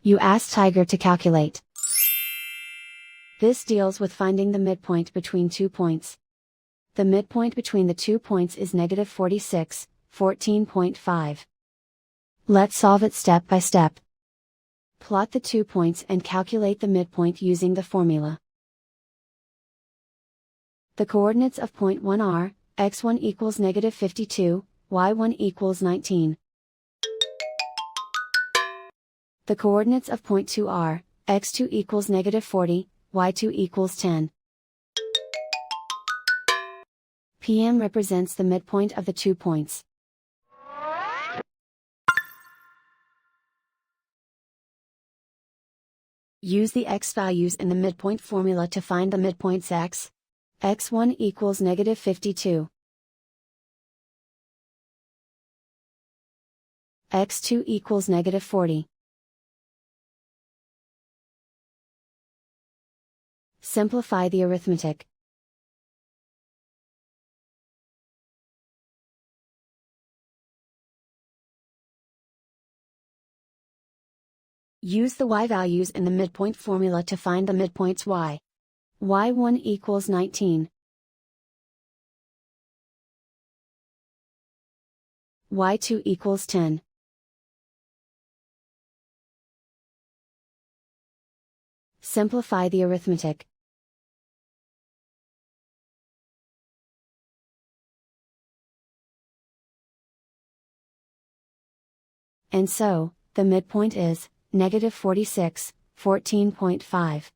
You ask Tiger to calculate. This deals with finding the midpoint between 2 points. The midpoint between the 2 points is -46, 14.5. Let's solve it step by step. Plot the 2 points and calculate the midpoint using the formula. The coordinates of point 1 are, x1 equals -52, y1 equals 19. The coordinates of point 2 are, x2 equals -40, y2 equals 10. PM represents the midpoint of the 2 points. Use the x values in the midpoint formula to find the midpoints x. x1 equals -52. x2 equals -40. Simplify the arithmetic. Use the y values in the midpoint formula to find the midpoints y. y1 equals 19. y2 equals 10. Simplify the arithmetic. And so, the midpoint is -46, 14.5.